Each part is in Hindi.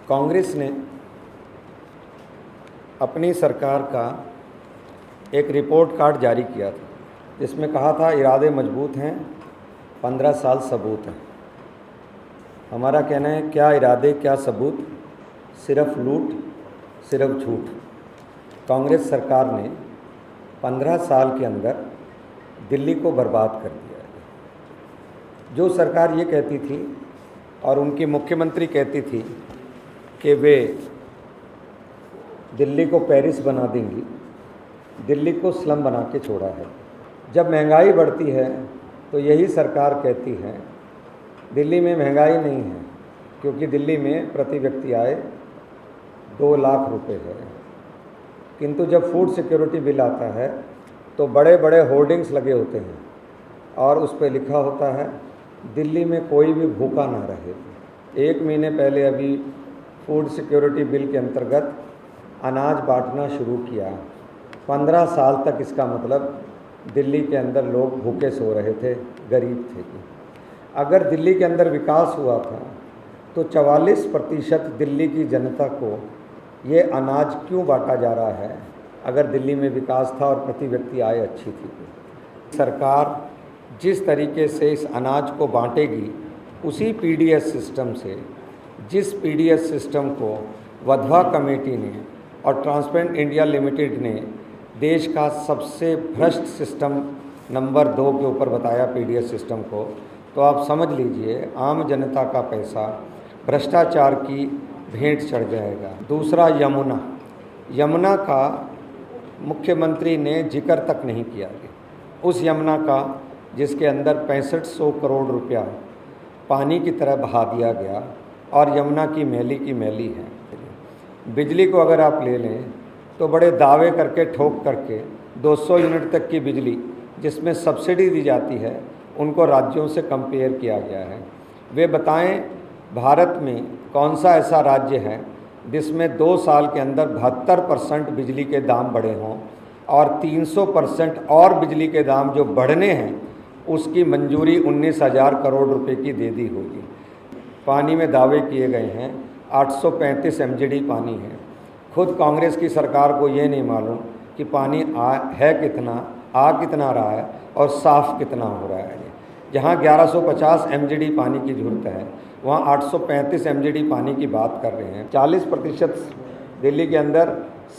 कांग्रेस ने अपनी सरकार का एक रिपोर्ट कार्ड जारी किया था, जिसमें कहा था इरादे मजबूत हैं, 15 साल सबूत हैं। हमारा कहना है क्या इरादे क्या सबूत, सिर्फ लूट सिर्फ झूठ। कांग्रेस सरकार ने 15 साल के अंदर दिल्ली को बर्बाद कर दिया है। जो सरकार ये कहती थी और उनकी मुख्यमंत्री कहती थी कि वे दिल्ली को पेरिस बना देंगी, दिल्ली को स्लम बना के छोड़ा है। जब महंगाई बढ़ती है तो यही सरकार कहती है दिल्ली में महंगाई नहीं है, क्योंकि दिल्ली में प्रति व्यक्ति आय 2 लाख रुपए है। किंतु जब फूड सिक्योरिटी बिल आता है तो बड़े बड़े होर्डिंग्स लगे होते हैं और उस पर लिखा होता है दिल्ली में कोई भी भूखा ना रहे। 1 महीने पहले अभी फूड सिक्योरिटी बिल के अंतर्गत अनाज बांटना शुरू किया। 15 साल तक इसका मतलब दिल्ली के अंदर लोग भूखे सो रहे थे, गरीब थे। अगर दिल्ली के अंदर विकास हुआ था तो 44% दिल्ली की जनता को ये अनाज क्यों बांटा जा रहा है, अगर दिल्ली में विकास था और प्रति व्यक्ति आय अच्छी थी। सरकार जिस तरीके से इस अनाज को बांटेगी, उसी पीडीएस सिस्टम से, जिस पीडीएस सिस्टम को वधवा कमेटी ने और ट्रांसपेरेंट इंडिया लिमिटेड ने देश का सबसे भ्रष्ट सिस्टम नंबर 2 के ऊपर बताया पीडीएस सिस्टम को, तो आप समझ लीजिए आम जनता का पैसा भ्रष्टाचार की भेंट चढ़ जाएगा। दूसरा, यमुना का मुख्यमंत्री ने जिक्र तक नहीं किया। उस यमुना का जिसके अंदर 6500 करोड़ रुपया पानी की तरह बहा दिया गया और यमुना की मैली है। बिजली को अगर आप ले लें तो बड़े दावे करके ठोक करके 200 यूनिट तक की बिजली जिसमें सब्सिडी दी जाती है, उनको राज्यों से कंपेयर किया गया है। वे बताएं भारत में कौन सा ऐसा राज्य है जिसमें 2 साल के अंदर 72% बिजली के दाम बढ़े हों और 300% और बिजली के दाम जो बढ़ने हैं उसकी मंजूरी 19,000 करोड़ रुपए की दे दी होगी। पानी में दावे किए गए हैं 835 MGD पानी है। खुद कांग्रेस की सरकार को ये नहीं मालूम कि पानी है कितना, आ कितना रहा है और साफ़ कितना हो रहा है। जहाँ 1150 MGD पानी की ज़रूरत है, वहाँ 835 MGD पानी की बात कर रहे हैं। 40% दिल्ली के अंदर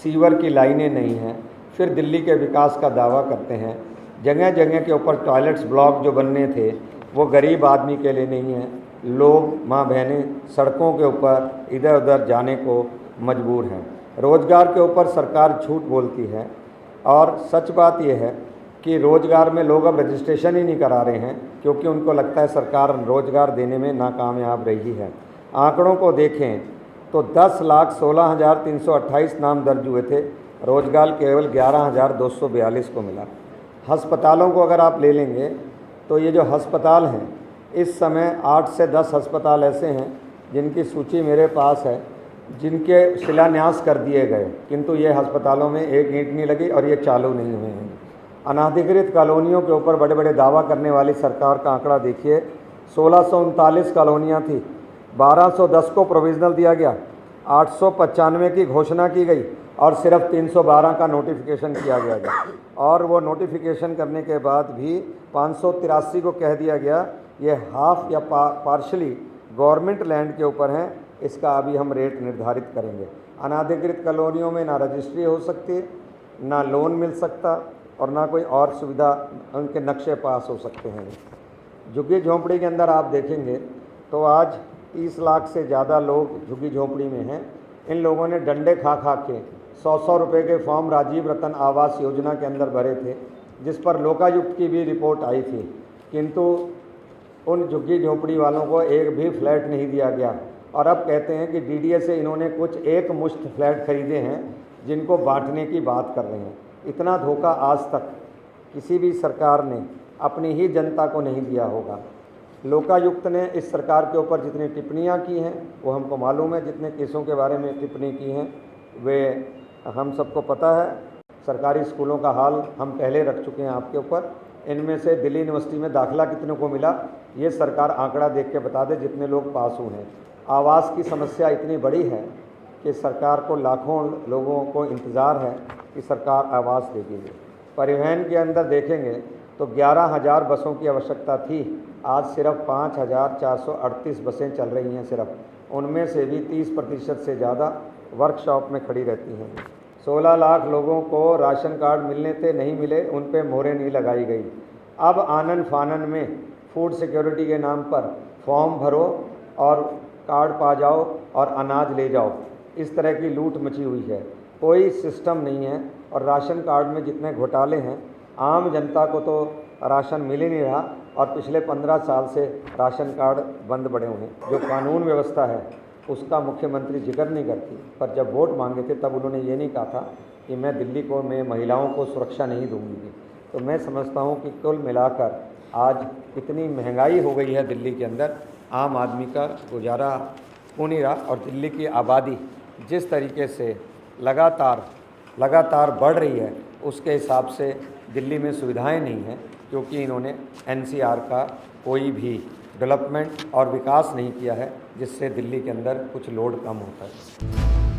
सीवर की लाइनें नहीं हैं, फिर दिल्ली के विकास का दावा करते हैं। जगह जगह के ऊपर टॉयलेट्स ब्लॉक जो बनने थे वो गरीब आदमी के लिए नहीं है। लोग, माँ बहनें सड़कों के ऊपर इधर उधर जाने को मजबूर हैं। रोज़गार के ऊपर सरकार झूठ बोलती है और सच बात यह है कि रोज़गार में लोग अब रजिस्ट्रेशन ही नहीं करा रहे हैं, क्योंकि उनको लगता है सरकार रोज़गार देने में नाकामयाब रही है। आंकड़ों को देखें तो 10,16,328 नाम दर्ज हुए थे, रोज़गार केवल 11,242 को मिला। अस्पतालों को अगर आप ले लेंगे तो ये जो अस्पताल हैं, इस समय 8 से 10 अस्पताल ऐसे हैं जिनकी सूची मेरे पास है, जिनके शिलान्यास कर दिए गए, किंतु ये अस्पतालों में एक ईंट नहीं लगी और ये चालू नहीं हुए हैं। अनाधिकृत कॉलोनियों के ऊपर बड़े बड़े दावा करने वाली सरकार का आंकड़ा देखिए, 1639 कॉलोनियाँ थी, 1210 को प्रोविजनल दिया गया, 895 की घोषणा की गई और सिर्फ 312 का नोटिफिकेशन किया गया। और वो नोटिफिकेशन करने के बाद भी 583 को कह दिया गया ये हाफ या पार्शली गवर्नमेंट लैंड के ऊपर हैं, इसका अभी हम रेट निर्धारित करेंगे। अनाधिकृत कॉलोनियों में ना रजिस्ट्री हो सकती, ना लोन मिल सकता और ना कोई और सुविधा, उनके नक्शे पास हो सकते हैं। झुग्गी झोंपड़ी के अंदर आप देखेंगे तो आज 30 लाख से ज़्यादा लोग झुग्गी झोंपड़ी में हैं। इन लोगों ने डंडे खा के 100 रुपये के फॉर्म राजीव रतन आवास योजना के अंदर भरे थे, जिस पर लोकायुक्त की भी रिपोर्ट आई थी, किंतु उन झुग्गी झोंपड़ी वालों को एक भी फ्लैट नहीं दिया गया। और अब कहते हैं कि डीडीए से इन्होंने कुछ एक मुश्त फ्लैट खरीदे हैं जिनको बांटने की बात कर रहे हैं। इतना धोखा आज तक किसी भी सरकार ने अपनी ही जनता को नहीं दिया होगा। लोकायुक्त ने इस सरकार के ऊपर जितनी टिप्पणियां की हैं वो हमको मालूम है, जितने केसों के बारे में टिप्पणी की हैं वे हम सबको पता है। सरकारी स्कूलों का हाल हम पहले रख चुके हैं आपके ऊपर। इनमें से दिल्ली यूनिवर्सिटी में दाखिला कितने को मिला, ये सरकार आंकड़ा देख के बता दे जितने लोग पास हुए हैं। आवास की समस्या इतनी बड़ी है कि सरकार को लाखों लोगों को इंतज़ार है कि सरकार आवास देगी। परिवहन के अंदर देखेंगे तो 11,000 बसों की आवश्यकता थी, आज सिर्फ 5,438 बसें चल रही हैं सिर्फ, उनमें से भी 30% से ज़्यादा वर्कशॉप में खड़ी रहती हैं। 16 लाख लोगों को राशन कार्ड मिलने थे, नहीं मिले, उन पे मोहरें नहीं लगाई गई। अब आनन फानन में फूड सिक्योरिटी के नाम पर फॉर्म भरो और कार्ड पा जाओ और अनाज ले जाओ, इस तरह की लूट मची हुई है, कोई सिस्टम नहीं है। और राशन कार्ड में जितने घोटाले हैं, आम जनता को तो राशन मिल ही नहीं रहा और पिछले 15 साल से राशन कार्ड बंद पड़े हुए हैं। जो कानून व्यवस्था है उसका मुख्यमंत्री जिक्र नहीं करती, पर जब वोट मांगे थे तब उन्होंने ये नहीं कहा था कि मैं दिल्ली को मैं महिलाओं को सुरक्षा नहीं दूंगी। तो मैं समझता हूँ कि कुल मिलाकर आज इतनी महंगाई हो गई है दिल्ली के अंदर, आम आदमी का गुजारा हो नहीं रहा। और दिल्ली की आबादी जिस तरीके से लगातार बढ़ रही है, उसके हिसाब से दिल्ली में सुविधाएं नहीं हैं, क्योंकि इन्होंने NCR का कोई भी डेवलपमेंट और विकास नहीं किया है जिससे दिल्ली के अंदर कुछ लोड कम होता है।